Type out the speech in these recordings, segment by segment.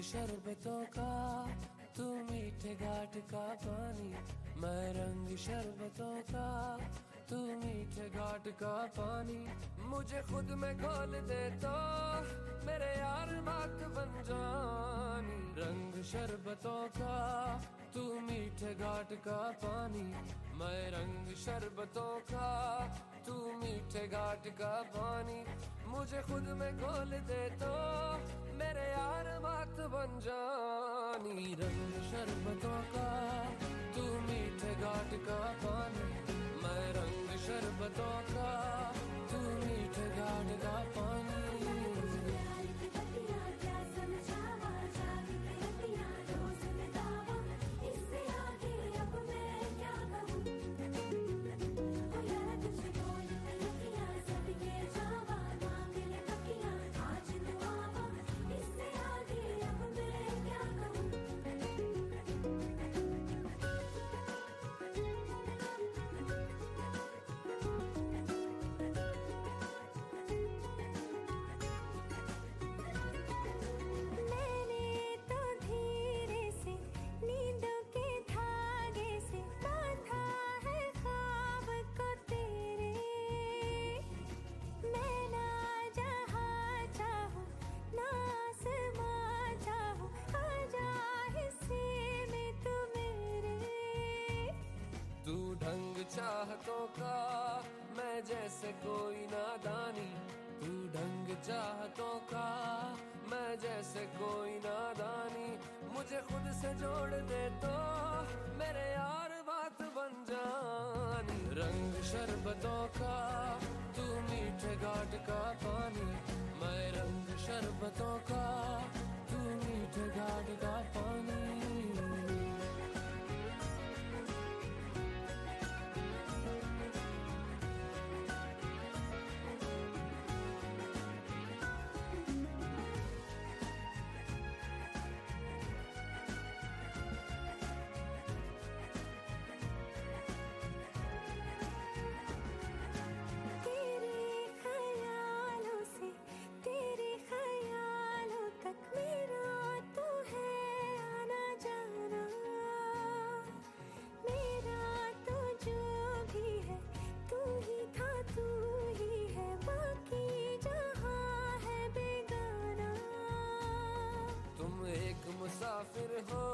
शरबतों का, तू मीठे घाट का पानी। मैं रंग शरबतों का, तू मीठे घाट का पानी। मुझे खुद में घोल दे तो मेरे यार बात बन जानी। रंग शरबतों का, तू मीठे घाट का पानी। मैं रंग शरबतों का, तू मीठे घाट का पानी। मुझे खुद में घोल दे तो मेरे यार बात बन जानी। रंग शरबतों का, तू मीठे घाट का पानी। मैं रंग शरबतों का, तू मीठे घाट का पानी। चाहतों का मैं जैसे कोई नादानी। तू ढंग चाहतों का मैं जैसे कोई नादानी। मुझे खुद से जोड़ दे तो मेरे यार बात बन जानी। रंग शरबतों का, तू मीठे घाट का पानी। मैं रंग शरबतों का, तू मीठे घाट का पानी। मुसाफिर हो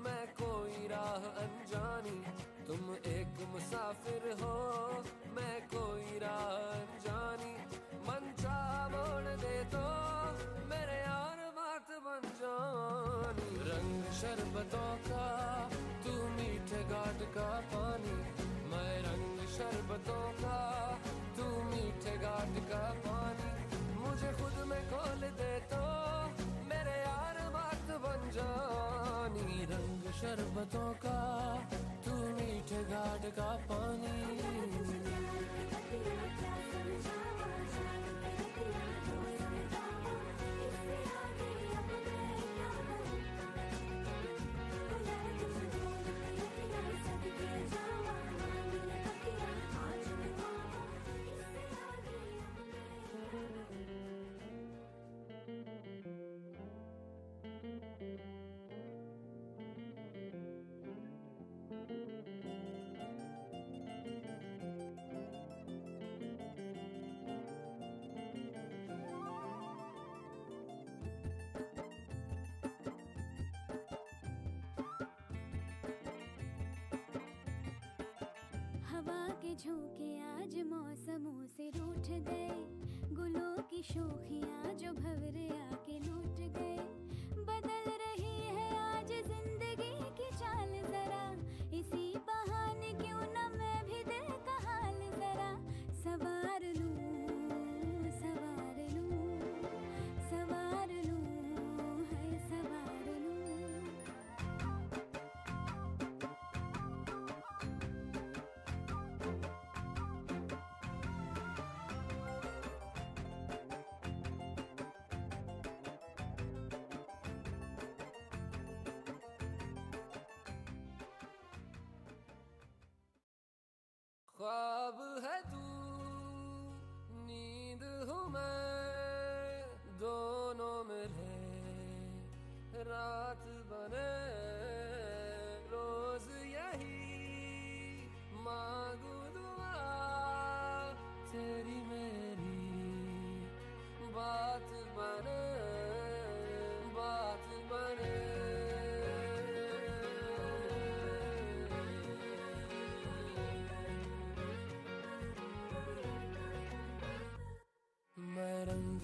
मैं कोई राह अनजानी। तुम एक मुसाफिर हो मैं कोई राह अनजानी। मन चाह मोड़ दे तो मेरे यार बात बन जानी। रंग शरबतों का, तू मीठे घाट का पानी। मैं रंग शरबतों का, तू मीठे घाट का पानी। मुझे खुद में खोल दे तो मेरे यार बात बन जानी। रंग शरबतों का, तू मीठे घाट का पानी। झोंके आज मौसमों से रूठ गए। गुलों की शोखियां जो भंवरे आके लूट गए। बदल रही है आज जिंदगी की चाल जरा। इसी बहाने क्यों न मैं भी दिल का हाल जरा सवार लूं, सवार लूं, सवार लूं, है सवार लूं। ख्वाब है तू, नींद हूँ मैं, दोनों मिले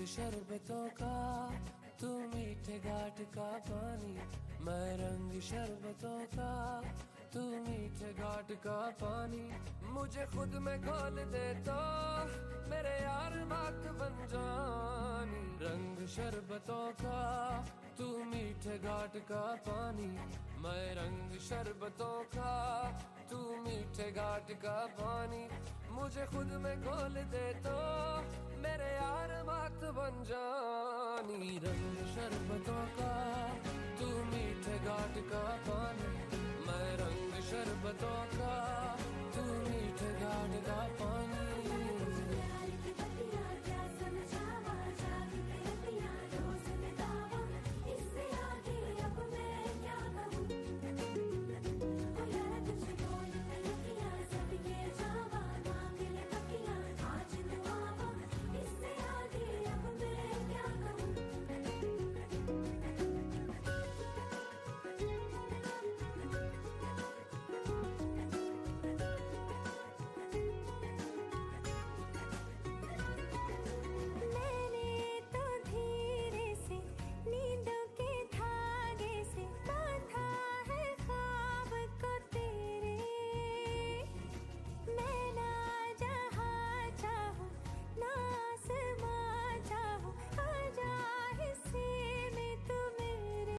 शरबतों का, तू मीठे घाट का पानी, मैं रंग शरबतों का, तू मीठे घाट का पानी। मुझे खुद में घोल दे तो मेरे यार बात बन जानी। रंग शरबतों का, तू मीठे घाट का पानी, मैं रंग शरबतों का, तू मीठे घाट का पानी। मुझे खुद में घोल दे तो मेरे यार बात बन जानी। रंग शरबतों का, तू मीठे घाट का पानी, मैं रंग शरबतों का, तू मीठे घाट का पानी।